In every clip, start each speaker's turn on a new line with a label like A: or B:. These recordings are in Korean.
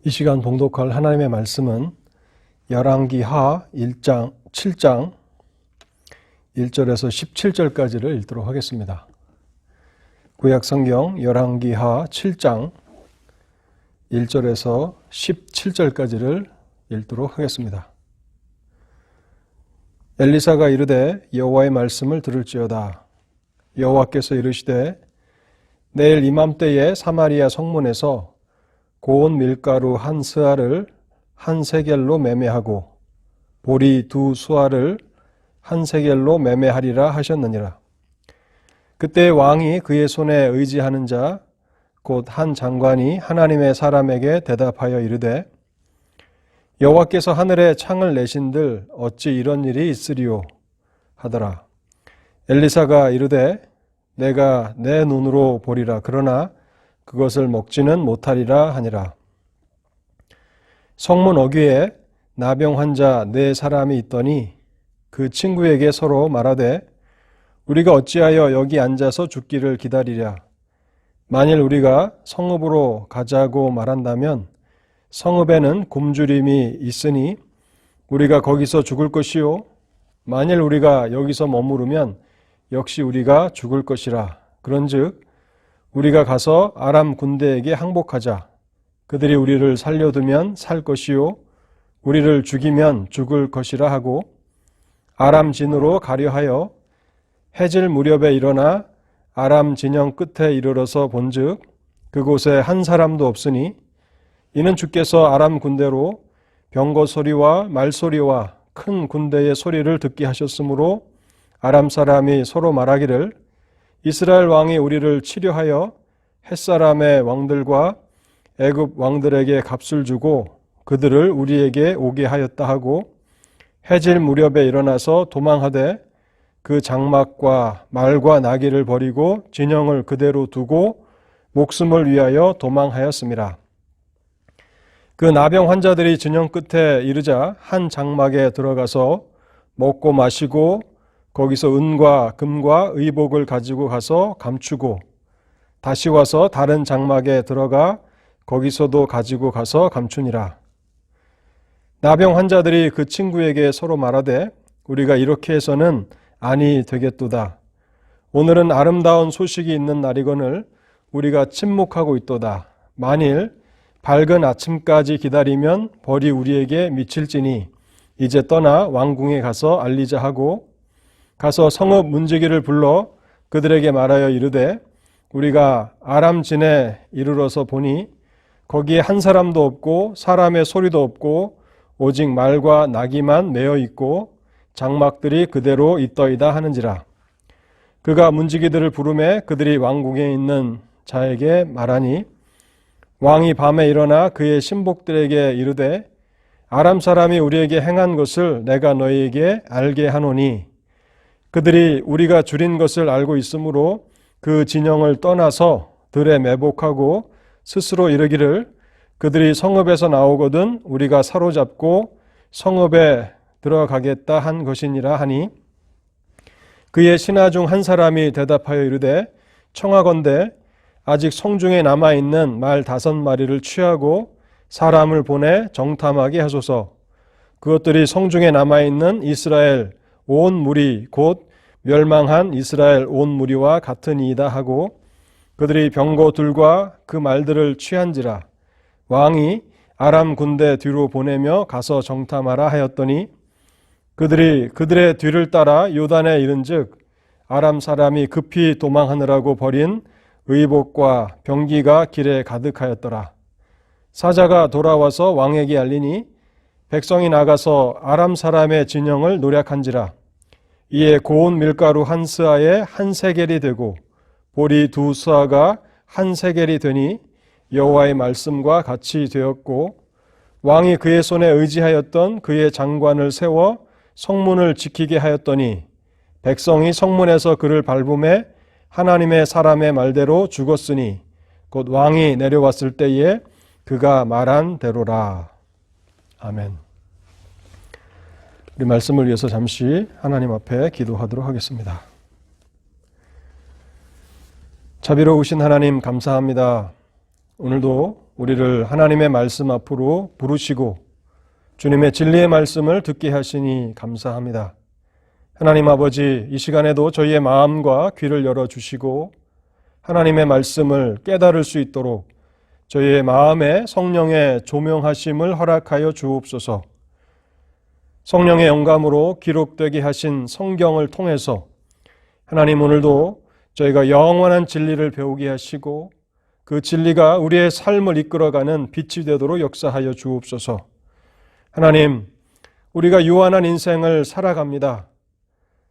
A: 이 시간 봉독할 하나님의 말씀은 열왕기하 1장 7장 1절에서 17절까지를 읽도록 하겠습니다. 구약성경 열왕기하 7장 1절에서 17절까지를 읽도록 하겠습니다. 엘리사가 이르되 여호와의 말씀을 들을지어다. 여호와께서 이르시되 내일 이맘때에 사마리아 성문에서 고운 밀가루 한 스아를 한 세겔로 매매하고 보리 두 수아를 한 세겔로 매매하리라 하셨느니라. 그때 왕이 그의 손에 의지하는 자 곧 한 장관이 하나님의 사람에게 대답하여 이르되 여호와께서 하늘에 창을 내신들 어찌 이런 일이 있으리요 하더라. 엘리사가 이르되 내가 내 눈으로 보리라. 그러나 그것을 먹지는 못하리라 하니라. 성문 어귀에 나병 환자 4사람이 있더니 그 친구에게 서로 말하되 우리가 어찌하여 여기 앉아서 죽기를 기다리랴. 만일 우리가 성읍으로 가자고 말한다면 성읍에는 굶주림이 있으니 우리가 거기서 죽을 것이요 만일 우리가 여기서 머무르면 역시 우리가 죽을 것이라. 그런즉 우리가 가서 아람 군대에게 항복하자. 그들이 우리를 살려두면 살 것이요 우리를 죽이면 죽을 것이라 하고 아람 진으로 가려 하여 해질 무렵에 일어나 아람 진영 끝에 이르러서 본즉 그곳에 한 사람도 없으니 이는 주께서 아람 군대로 병거 소리와 말소리와 큰 군대의 소리를 듣게 하셨으므로 아람 사람이 서로 말하기를 이스라엘 왕이 우리를 치려하여 햇사람의 왕들과 애굽 왕들에게 값을 주고 그들을 우리에게 오게 하였다 하고 해질 무렵에 일어나서 도망하되 그 장막과 말과 나귀를 버리고 진영을 그대로 두고 목숨을 위하여 도망하였습니다. 그 나병 환자들이 진영 끝에 이르자 한 장막에 들어가서 먹고 마시고 거기서 은과 금과 의복을 가지고 가서 감추고 다시 와서 다른 장막에 들어가 거기서도 가지고 가서 감추니라. 나병 환자들이 그 친구에게 서로 말하되 우리가 이렇게 해서는 아니 되겠도다. 오늘은 아름다운 소식이 있는 날이거늘 우리가 침묵하고 있도다. 만일 밝은 아침까지 기다리면 벌이 우리에게 미칠지니 이제 떠나 왕궁에 가서 알리자 하고 가서 성읍 문지기를 불러 그들에게 말하여 이르되 우리가 아람 진에 이르러서 보니 거기에 한 사람도 없고 사람의 소리도 없고 오직 말과 나귀만 매어 있고 장막들이 그대로 있더이다 하는지라. 그가 문지기들을 부르매 그들이 왕궁에 있는 자에게 말하니 왕이 밤에 일어나 그의 신복들에게 이르되 아람 사람이 우리에게 행한 것을 내가 너희에게 알게 하노니 그들이 우리가 줄인 것을 알고 있으므로 그 진영을 떠나서 들에 매복하고 스스로 이르기를 그들이 성읍에서 나오거든 우리가 사로잡고 성읍에 들어가겠다 한 것이니라 하니 그의 신하 중 한 사람이 대답하여 이르되 청하건대 아직 성중에 남아있는 말 5마리를 취하고 사람을 보내 정탐하게 하소서. 그것들이 성중에 남아있는 이스라엘 온 무리 곧 멸망한 이스라엘 온 무리와 같으니이다 하고 그들이 병거들과 그 말들을 취한지라. 왕이 아람 군대 뒤로 보내며 가서 정탐하라 하였더니 그들이 그들의 뒤를 따라 요단에 이른즉 아람 사람이 급히 도망하느라고 버린 의복과 병기가 길에 가득하였더라. 사자가 돌아와서 왕에게 알리니 백성이 나가서 아람 사람의 진영을 노략한지라. 이에 고운 밀가루 한 스아에 한 세겔이 되고 보리 두 스아가 한 세겔이 되니 여호와의 말씀과 같이 되었고 왕이 그의 손에 의지하였던 그의 장관을 세워 성문을 지키게 하였더니 백성이 성문에서 그를 밟음에 하나님의 사람의 말대로 죽었으니 곧 왕이 내려왔을 때에 그가 말한 대로라. 아멘. 우리 말씀을 위해서 잠시 하나님 앞에 기도하도록 하겠습니다. 자비로우신 하나님 감사합니다. 오늘도 우리를 하나님의 말씀 앞으로 부르시고 주님의 진리의 말씀을 듣게 하시니 감사합니다. 하나님 아버지, 이 시간에도 저희의 마음과 귀를 열어주시고 하나님의 말씀을 깨달을 수 있도록 저희의 마음에 성령의 조명하심을 허락하여 주옵소서. 성령의 영감으로 기록되게 하신 성경을 통해서 하나님 오늘도 저희가 영원한 진리를 배우게 하시고 그 진리가 우리의 삶을 이끌어가는 빛이 되도록 역사하여 주옵소서. 하나님, 우리가 유한한 인생을 살아갑니다.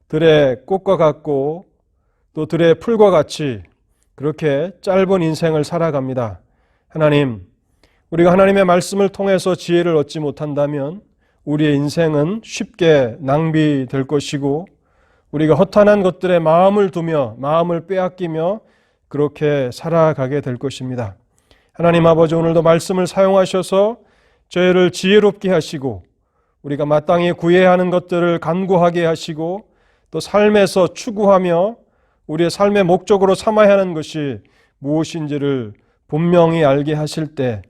A: 들의 꽃과 같고 또 들의 풀과 같이 그렇게 짧은 인생을 살아갑니다. 하나님, 우리가 하나님의 말씀을 통해서 지혜를 얻지 못한다면 우리의 인생은 쉽게 낭비될 것이고 우리가 허탄한 것들에 마음을 두며 마음을 빼앗기며 그렇게 살아가게 될 것입니다. 하나님 아버지, 오늘도 말씀을 사용하셔서 저희를 지혜롭게 하시고 우리가 마땅히 구해야 하는 것들을 간구하게 하시고 또 삶에서 추구하며 우리의 삶의 목적으로 삼아야 하는 것이 무엇인지를 분명히 알게 하실 때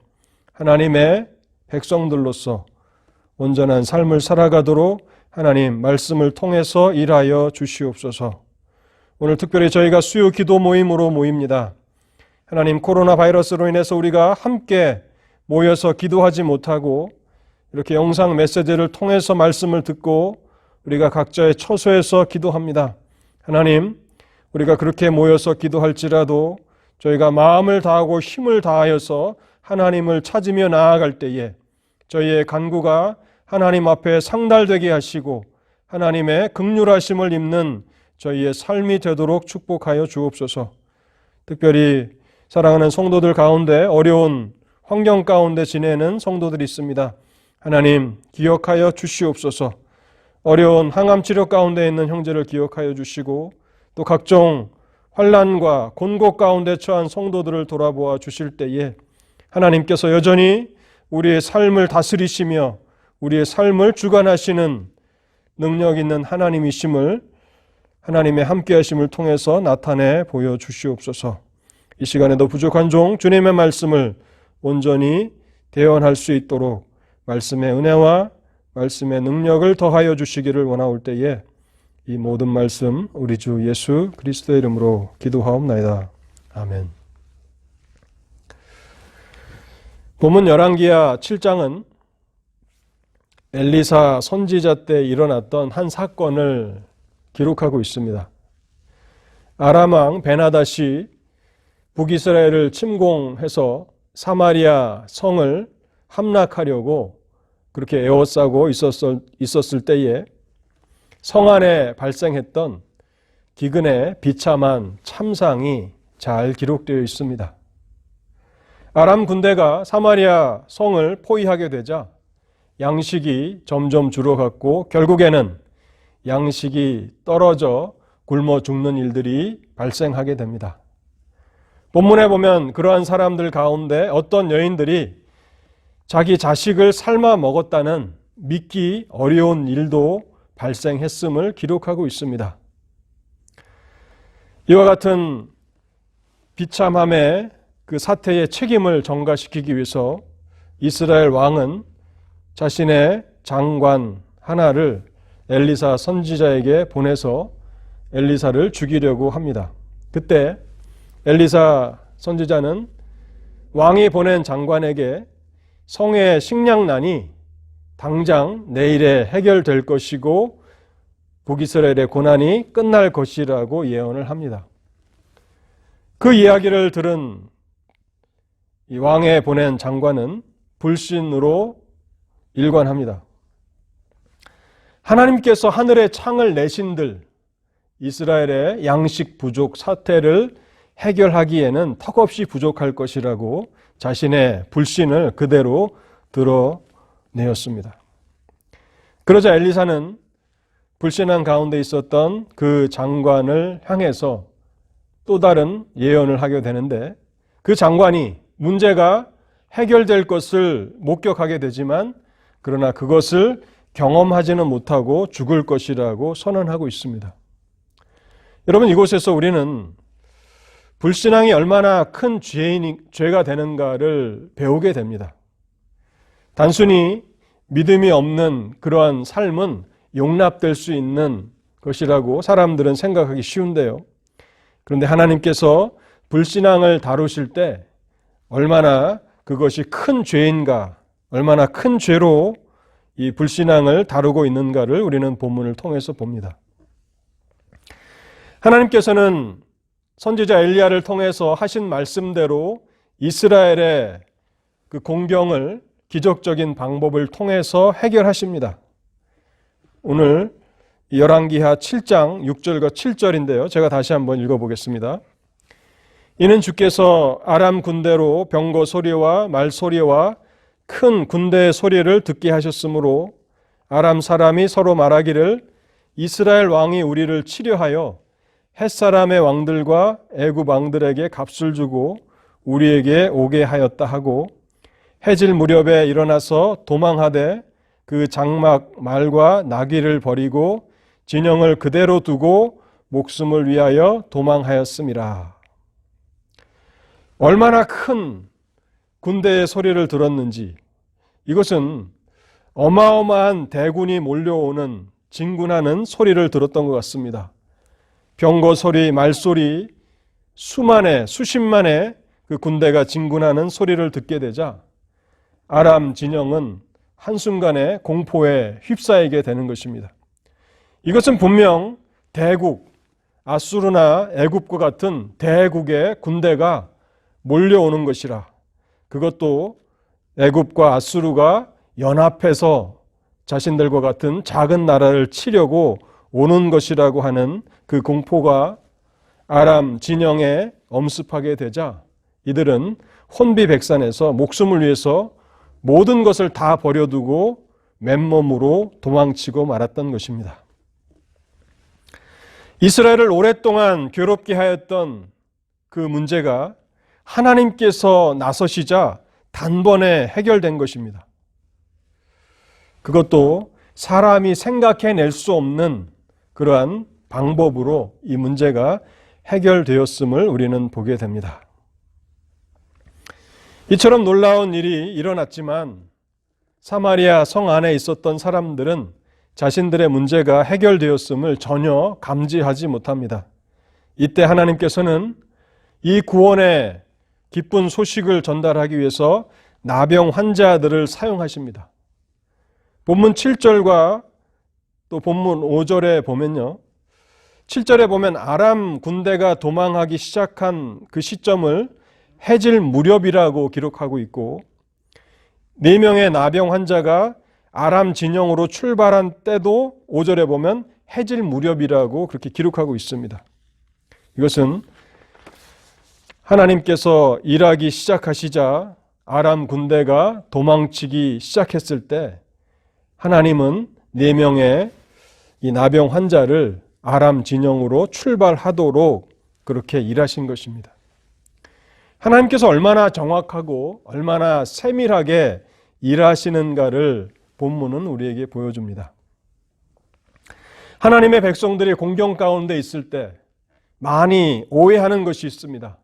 A: 하나님의 백성들로서 온전한 삶을 살아가도록 하나님 말씀을 통해서 일하여 주시옵소서. 오늘 특별히 저희가 수요 기도 모임으로 모입니다. 하나님, 코로나 바이러스로 인해서 우리가 함께 모여서 기도하지 못하고 이렇게 영상 메시지를 통해서 말씀을 듣고 우리가 각자의 처소에서 기도합니다. 하나님, 우리가 그렇게 모여서 기도할지라도 저희가 마음을 다하고 힘을 다하여서 하나님을 찾으며 나아갈 때에 저희의 간구가 하나님 앞에 상달되게 하시고 하나님의 긍휼하심을 입는 저희의 삶이 되도록 축복하여 주옵소서. 특별히 사랑하는 성도들 가운데 어려운 환경 가운데 지내는 성도들이 있습니다. 하나님, 기억하여 주시옵소서. 어려운 항암치료 가운데 있는 형제를 기억하여 주시고 또 각종 환난과 곤고 가운데 처한 성도들을 돌아보아 주실 때에 하나님께서 여전히 우리의 삶을 다스리시며 우리의 삶을 주관하시는 능력 있는 하나님이심을 하나님의 함께하심을 통해서 나타내 보여주시옵소서. 이 시간에도 부족한 종 주님의 말씀을 온전히 대언할 수 있도록 말씀의 은혜와 말씀의 능력을 더하여 주시기를 원하올 때에 이 모든 말씀 우리 주 예수 그리스도의 이름으로 기도하옵나이다. 아멘. 본문 열왕기하 7장은 엘리사 선지자 때 일어났던 한 사건을 기록하고 있습니다. 아람 왕 베나닷이 북이스라엘을 침공해서 사마리아 성을 함락하려고 그렇게 에워싸고 있었을 때에 성 안에 발생했던 기근의 비참한 참상이 잘 기록되어 있습니다. 아람 군대가 사마리아 성을 포위하게 되자 양식이 점점 줄어갔고 결국에는 양식이 떨어져 굶어 죽는 일들이 발생하게 됩니다. 본문에 보면 그러한 사람들 가운데 어떤 여인들이 자기 자식을 삶아 먹었다는 믿기 어려운 일도 발생했음을 기록하고 있습니다. 이와 같은 비참함의 그 사태의 책임을 전가시키기 위해서 이스라엘 왕은 자신의 장관 하나를 엘리사 선지자에게 보내서 엘리사를 죽이려고 합니다. 그때 엘리사 선지자는 왕이 보낸 장관에게 성의 식량난이 당장 내일에 해결될 것이고 북이스라엘의 고난이 끝날 것이라고 예언을 합니다. 그 이야기를 들은 이 왕에 보낸 장관은 불신으로 일관합니다. 하나님께서 하늘의 창을 내신들 이스라엘의 양식 부족 사태를 해결하기에는 턱없이 부족할 것이라고 자신의 불신을 그대로 드러내었습니다. 그러자 엘리사는 불신한 가운데 있었던 그 장관을 향해서 또 다른 예언을 하게 되는데 그 장관이 문제가 해결될 것을 목격하게 되지만 그러나 그것을 경험하지는 못하고 죽을 것이라고 선언하고 있습니다. 여러분, 이곳에서 우리는 불신앙이 얼마나 큰 죄가 되는가를 배우게 됩니다. 단순히 믿음이 없는 그러한 삶은 용납될 수 있는 것이라고 사람들은 생각하기 쉬운데요. 그런데 하나님께서 불신앙을 다루실 때 얼마나 그것이 큰 죄인가, 얼마나 큰 죄로 이 불신앙을 다루고 있는가를 우리는 본문을 통해서 봅니다. 하나님께서는 선지자 엘리야를 통해서 하신 말씀대로 이스라엘의 그 공경을 기적적인 방법을 통해서 해결하십니다. 오늘 열왕기하 7장 6절과 7절인데요. 제가 다시 한번 읽어보겠습니다. 이는 주께서 아람 군대로 병거 소리와 말 소리와 큰 군대의 소리를 듣게 하셨으므로 아람 사람이 서로 말하기를 이스라엘 왕이 우리를 치려하여 햇사람의 왕들과 애굽 왕들에게 값을 주고 우리에게 오게 하였다 하고 해질 무렵에 일어나서 도망하되 그 장막 말과 나귀를 버리고 진영을 그대로 두고 목숨을 위하여 도망하였음이라. 얼마나 큰 군대의 소리를 들었는지, 이것은 어마어마한 대군이 몰려오는 진군하는 소리를 들었던 것 같습니다. 병거 소리, 말소리, 수십만의 그 군대가 진군하는 소리를 듣게 되자 아람 진영은 한순간에 공포에 휩싸이게 되는 것입니다. 이것은 분명 대국, 아수르나 애굽과 같은 대국의 군대가 몰려오는 것이라, 그것도 애굽과 아수르가 연합해서 자신들과 같은 작은 나라를 치려고 오는 것이라고 하는 그 공포가 아람 진영에 엄습하게 되자 이들은 혼비백산해서 목숨을 위해서 모든 것을 다 버려두고 맨몸으로 도망치고 말았던 것입니다. 이스라엘을 오랫동안 괴롭게 하였던 그 문제가 하나님께서 나서시자 단번에 해결된 것입니다. 그것도 사람이 생각해낼 수 없는 그러한 방법으로 이 문제가 해결되었음을 우리는 보게 됩니다. 이처럼 놀라운 일이 일어났지만 사마리아 성 안에 있었던 사람들은 자신들의 문제가 해결되었음을 전혀 감지하지 못합니다. 이때 하나님께서는 이 구원의 기쁜 소식을 전달하기 위해서 나병 환자들을 사용하십니다. 본문 7절과 또 본문 5절에 보면요. 7절에 보면 아람 군대가 도망하기 시작한 그 시점을 해질 무렵이라고 기록하고 있고 4명의 나병 환자가 아람 진영으로 출발한 때도 5절에 보면 해질 무렵이라고 그렇게 기록하고 있습니다. 이것은 하나님께서 일하기 시작하시자 아람 군대가 도망치기 시작했을 때 하나님은 4명의 이 나병 환자를 아람 진영으로 출발하도록 그렇게 일하신 것입니다. 하나님께서 얼마나 정확하고 얼마나 세밀하게 일하시는가를 본문은 우리에게 보여줍니다. 하나님의 백성들이 공경 가운데 있을 때 많이 오해하는 것이 있습니다.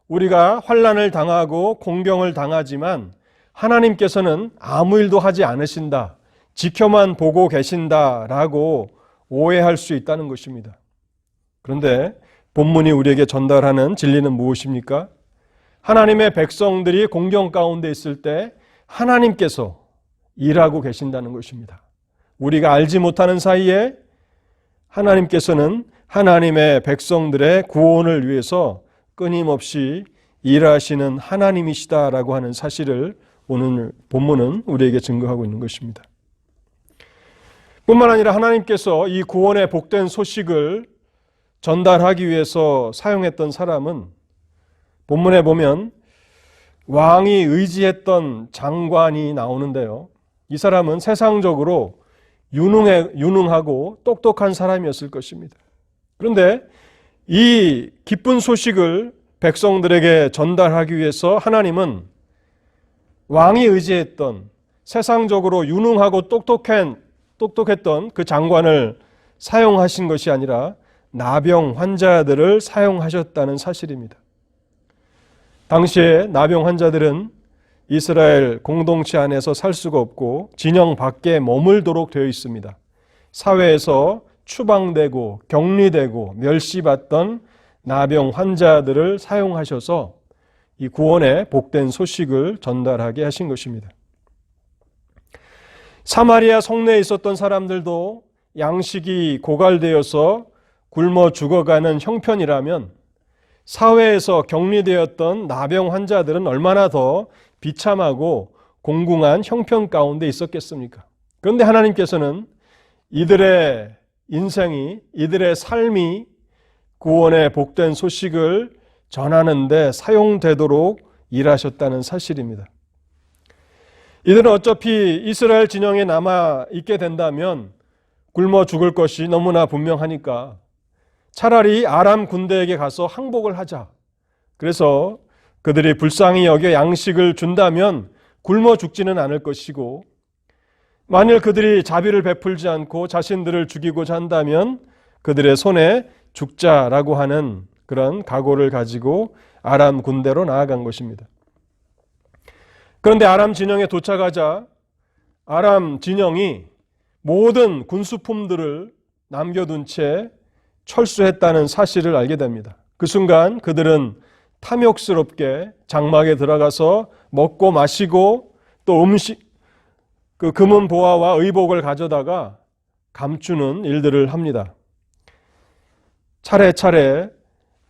A: 우리가 환난을 당하고 공경을 당하지만 하나님께서는 아무 일도 하지 않으신다, 지켜만 보고 계신다라고 오해할 수 있다는 것입니다. 그런데 본문이 우리에게 전달하는 진리는 무엇입니까? 하나님의 백성들이 공경 가운데 있을 때 하나님께서 일하고 계신다는 것입니다. 우리가 알지 못하는 사이에 하나님께서는 하나님의 백성들의 구원을 위해서 끊임없이 일하시는 하나님이시다라고 하는 사실을 오늘 본문은 우리에게 증거하고 있는 것입니다. 뿐만 아니라 하나님께서 이 구원의 복된 소식을 전달하기 위해서 사용했던 사람은 본문에 보면 왕이 의지했던 장관이 나오는데요. 이 사람은 세상적으로 유능하고 똑똑한 사람이었을 것입니다. 그런데 이 기쁜 소식을 백성들에게 전달하기 위해서 하나님은 왕이 의지했던 세상적으로 유능하고 똑똑했던 그 장관을 사용하신 것이 아니라 나병 환자들을 사용하셨다는 사실입니다. 당시에 나병 환자들은 이스라엘 공동체 안에서 살 수가 없고 진영 밖에 머물도록 되어 있습니다. 사회에서 추방되고 격리되고 멸시받던 나병 환자들을 사용하셔서 이 구원의 복된 소식을 전달하게 하신 것입니다. 사마리아 성내에 있었던 사람들도 양식이 고갈되어서 굶어 죽어가는 형편이라면 사회에서 격리되었던 나병 환자들은 얼마나 더 비참하고 공궁한 형편 가운데 있었겠습니까? 그런데 하나님께서는 이들의 인생이, 이들의 삶이 구원의 복된 소식을 전하는 데 사용되도록 일하셨다는 사실입니다. 이들은 어차피 이스라엘 진영에 남아 있게 된다면 굶어 죽을 것이 너무나 분명하니까 차라리 아람 군대에게 가서 항복을 하자. 그래서 그들이 불쌍히 여겨 양식을 준다면 굶어 죽지는 않을 것이고, 만일 그들이 자비를 베풀지 않고 자신들을 죽이고자 한다면 그들의 손에 죽자라고 하는 그런 각오를 가지고 아람 군대로 나아간 것입니다. 그런데 아람 진영에 도착하자 아람 진영이 모든 군수품들을 남겨둔 채 철수했다는 사실을 알게 됩니다. 그 순간 그들은 탐욕스럽게 장막에 들어가서 먹고 마시고 또 그 금은 보화와 의복을 가져다가 감추는 일들을 합니다. 차례차례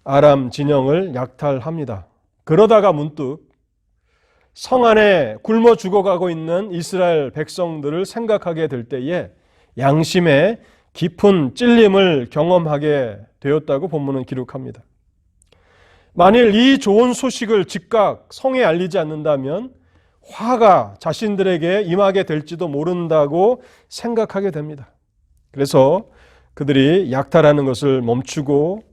A: 아람 진영을 약탈합니다. 그러다가 문득 성 안에 굶어 죽어가고 있는 이스라엘 백성들을 생각하게 될 때에 양심의 깊은 찔림을 경험하게 되었다고 본문은 기록합니다. 만일 이 좋은 소식을 즉각 성에 알리지 않는다면 화가 자신들에게 임하게 될지도 모른다고 생각하게 됩니다. 그래서 그들이 약탈하는 것을 멈추고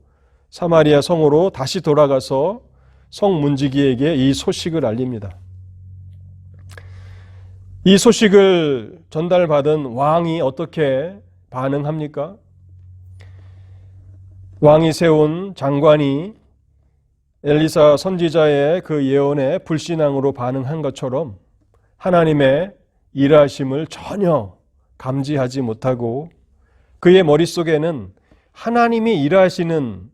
A: 사마리아 성으로 다시 돌아가서 성 문지기에게 이 소식을 알립니다. 이 소식을 전달받은 왕이 어떻게 반응합니까? 왕이 세운 장관이 엘리사 선지자의 그 예언에 불신앙으로 반응한 것처럼 하나님의 일하심을 전혀 감지하지 못하고 그의 머릿속에는 하나님이 일하시는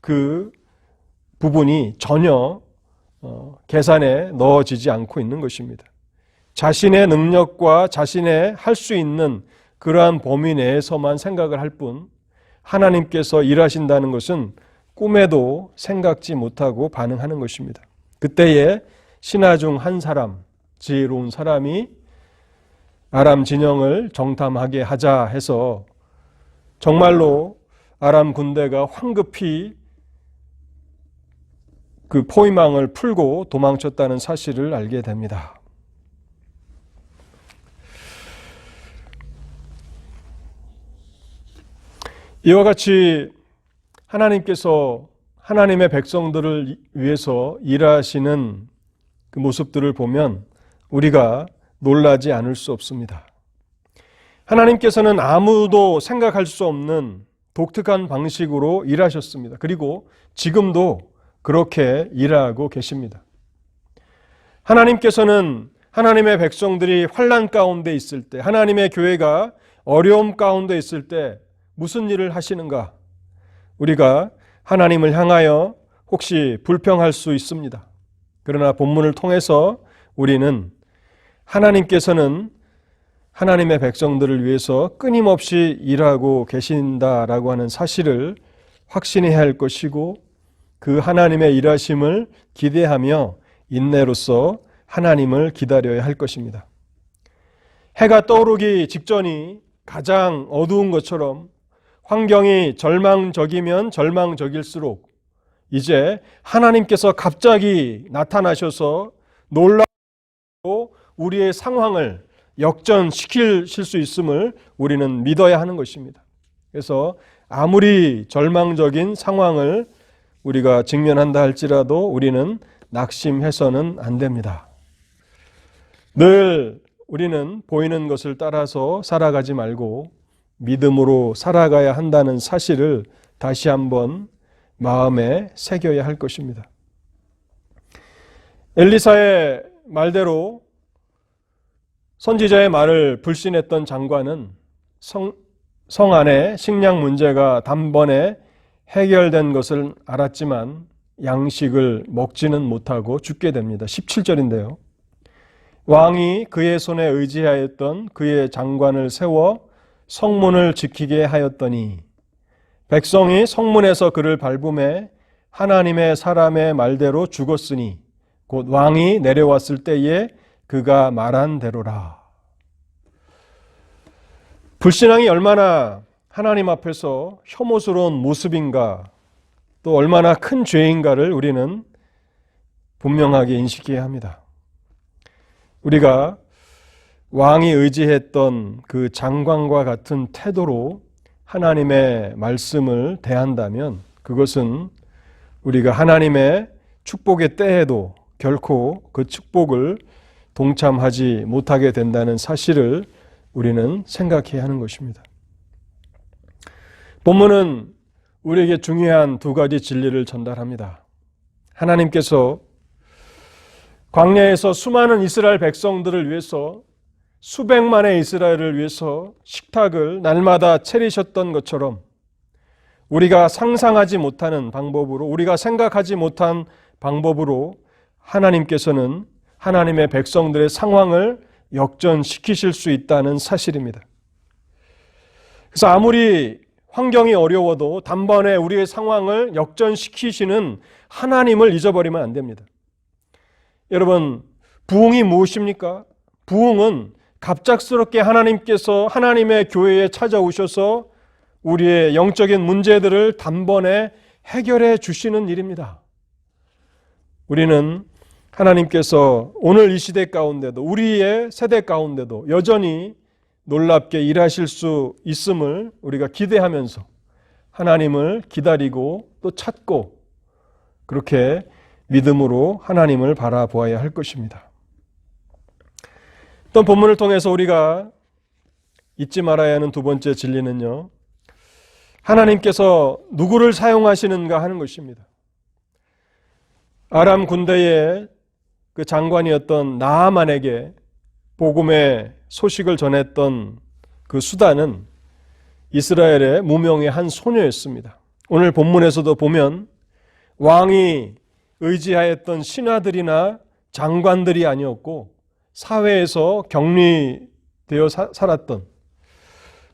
A: 그 부분이 전혀 계산에 넣어지지 않고 있는 것입니다. 자신의 능력과 자신의 할 수 있는 그러한 범위 내에서만 생각을 할 뿐 하나님께서 일하신다는 것은 꿈에도 생각지 못하고 반응하는 것입니다. 그때에 신하 중 한 사람, 지혜로운 사람이 아람 진영을 정탐하게 하자 해서 정말로 아람 군대가 황급히 그 포위망을 풀고 도망쳤다는 사실을 알게 됩니다. 이와 같이 하나님께서 하나님의 백성들을 위해서 일하시는 그 모습들을 보면 우리가 놀라지 않을 수 없습니다. 하나님께서는 아무도 생각할 수 없는 독특한 방식으로 일하셨습니다. 그리고 지금도 그렇게 일하고 계십니다. 하나님께서는 하나님의 백성들이 환난 가운데 있을 때, 하나님의 교회가 어려움 가운데 있을 때 무슨 일을 하시는가? 우리가 하나님을 향하여 혹시 불평할 수 있습니다. 그러나 본문을 통해서 우리는 하나님께서는 하나님의 백성들을 위해서 끊임없이 일하고 계신다라고 하는 사실을 확신해야 할 것이고 그 하나님의 일하심을 기대하며 인내로서 하나님을 기다려야 할 것입니다. 해가 떠오르기 직전이 가장 어두운 것처럼 환경이 절망적이면 절망적일수록 이제 하나님께서 갑자기 나타나셔서 놀라고 우리의 상황을 역전시킬 수 있음을 우리는 믿어야 하는 것입니다. 그래서 아무리 절망적인 상황을 우리가 직면한다 할지라도 우리는 낙심해서는 안 됩니다. 늘 우리는 보이는 것을 따라서 살아가지 말고 믿음으로 살아가야 한다는 사실을 다시 한번 마음에 새겨야 할 것입니다. 엘리사의 말대로 선지자의 말을 불신했던 장관은 성 안에 식량 문제가 단번에 해결된 것을 알았지만 양식을 먹지는 못하고 죽게 됩니다. 17절인데요. 왕이 그의 손에 의지하였던 그의 장관을 세워 성문을 지키게 하였더니 백성이 성문에서 그를 밟음에 하나님의 사람의 말대로 죽었으니 곧 왕이 내려왔을 때에 그가 말한 대로라. 불신앙이 얼마나 하나님 앞에서 혐오스러운 모습인가, 또 얼마나 큰 죄인가를 우리는 분명하게 인식해야 합니다. 우리가 왕이 의지했던 그 장관과 같은 태도로 하나님의 말씀을 대한다면 그것은 우리가 하나님의 축복의 때에도 결코 그 축복을 동참하지 못하게 된다는 사실을 우리는 생각해야 하는 것입니다. 본문은 우리에게 중요한 두 가지 진리를 전달합니다. 하나님께서 광야에서 수많은 이스라엘 백성들을 위해서 수백만의 이스라엘을 위해서 식탁을 날마다 차리셨던 것처럼 우리가 상상하지 못하는 방법으로, 우리가 생각하지 못한 방법으로 하나님께서는 하나님의 백성들의 상황을 역전시키실 수 있다는 사실입니다. 그래서 아무리 환경이 어려워도 단번에 우리의 상황을 역전시키시는 하나님을 잊어버리면 안 됩니다. 여러분, 부흥이 무엇입니까? 부흥은 갑작스럽게 하나님께서 하나님의 교회에 찾아오셔서 우리의 영적인 문제들을 단번에 해결해 주시는 일입니다. 우리는 하나님께서 오늘 이 시대 가운데도, 우리의 세대 가운데도 여전히 놀랍게 일하실 수 있음을 우리가 기대하면서 하나님을 기다리고 또 찾고 그렇게 믿음으로 하나님을 바라보아야 할 것입니다. 또 본문을 통해서 우리가 잊지 말아야 하는 두 번째 진리는요, 하나님께서 누구를 사용하시는가 하는 것입니다. 아람 군대의 그 장관이었던 나아만에게 복음의 소식을 전했던 그 수단은 이스라엘의 무명의 한 소녀였습니다. 오늘 본문에서도 보면 왕이 의지하였던 신하들이나 장관들이 아니었고 사회에서 격리되어 살았던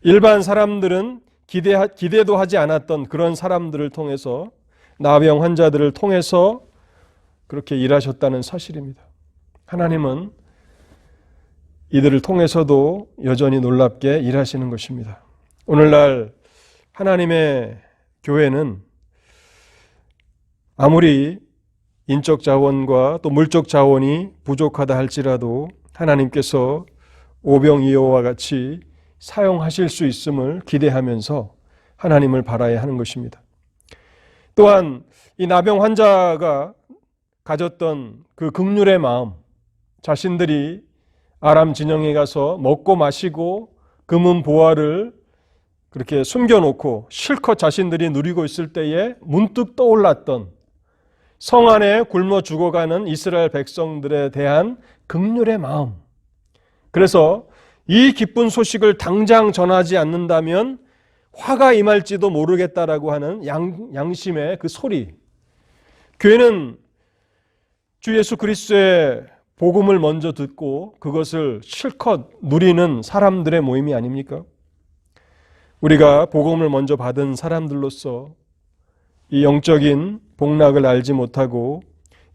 A: 일반 사람들은 기대도 하지 않았던 그런 사람들을 통해서, 나병 환자들을 통해서 그렇게 일하셨다는 사실입니다. 하나님은 이들을 통해서도 여전히 놀랍게 일하시는 것입니다. 오늘날 하나님의 교회는 아무리 인적 자원과 또 물적 자원이 부족하다 할지라도 하나님께서 오병이어와 같이 사용하실 수 있음을 기대하면서 하나님을 바라야 하는 것입니다. 또한 이 나병 환자가 가졌던 그 긍휼의 마음, 자신들이 아람 진영에 가서 먹고 마시고 금은 보화를 그렇게 숨겨놓고 실컷 자신들이 누리고 있을 때에 문득 떠올랐던 성 안에 굶어 죽어가는 이스라엘 백성들에 대한 긍휼의 마음, 그래서 이 기쁜 소식을 당장 전하지 않는다면 화가 임할지도 모르겠다라고 하는 양심의 그 소리. 교회는 주 예수 그리스도의 복음을 먼저 듣고 그것을 실컷 누리는 사람들의 모임이 아닙니까? 우리가 복음을 먼저 받은 사람들로서 이 영적인 복락을 알지 못하고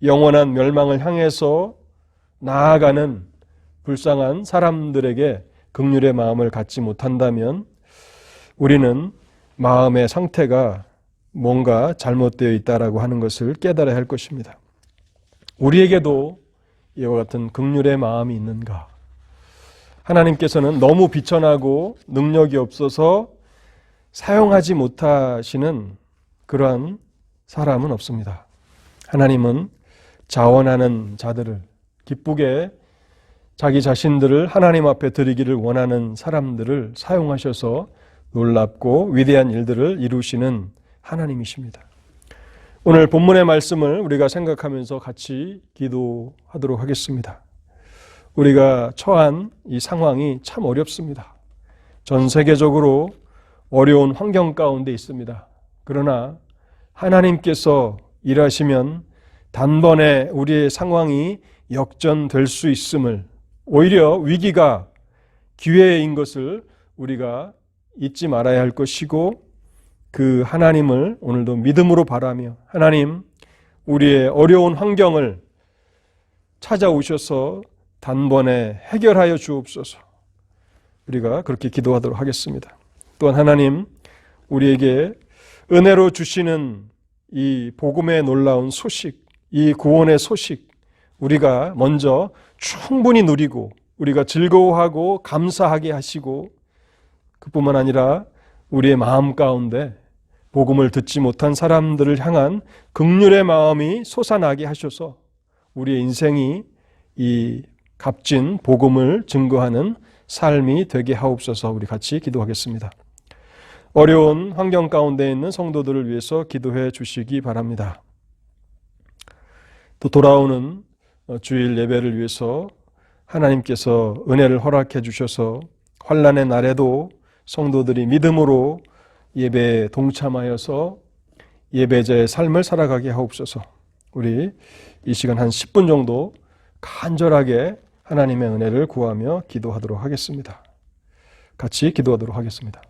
A: 영원한 멸망을 향해서 나아가는 불쌍한 사람들에게 긍휼의 마음을 갖지 못한다면 우리는 마음의 상태가 뭔가 잘못되어 있다라고 하는 것을 깨달아야 할 것입니다. 우리에게도 이와 같은 긍휼의 마음이 있는가? 하나님께서는 너무 비천하고 능력이 없어서 사용하지 못하시는 그러한 사람은 없습니다. 하나님은 자원하는 자들을, 기쁘게 자기 자신들을 하나님 앞에 드리기를 원하는 사람들을 사용하셔서 놀랍고 위대한 일들을 이루시는 하나님이십니다. 오늘 본문의 말씀을 우리가 생각하면서 같이 기도하도록 하겠습니다. 우리가 처한 이 상황이 참 어렵습니다. 전 세계적으로 어려운 환경 가운데 있습니다. 그러나 하나님께서 일하시면 단번에 우리의 상황이 역전될 수 있음을, 오히려 위기가 기회인 것을 우리가 잊지 말아야 할 것이고, 그 하나님을 오늘도 믿음으로 바라며 하나님, 우리의 어려운 환경을 찾아오셔서 단번에 해결하여 주옵소서. 우리가 그렇게 기도하도록 하겠습니다. 또한 하나님, 우리에게 은혜로 주시는 이 복음의 놀라운 소식, 이 구원의 소식, 우리가 먼저 충분히 누리고 우리가 즐거워하고 감사하게 하시고, 그뿐만 아니라 우리의 마음 가운데 복음을 듣지 못한 사람들을 향한 긍휼의 마음이 솟아나게 하셔서 우리의 인생이 이 값진 복음을 증거하는 삶이 되게 하옵소서. 우리 같이 기도하겠습니다. 어려운 환경 가운데 있는 성도들을 위해서 기도해 주시기 바랍니다. 또 돌아오는 주일 예배를 위해서 하나님께서 은혜를 허락해 주셔서 환난의 날에도 성도들이 믿음으로 예배에 동참하여서 예배자의 삶을 살아가게 하옵소서. 우리 이 시간 한 10분 정도 간절하게 하나님의 은혜를 구하며 기도하도록 하겠습니다. 같이 기도하도록 하겠습니다.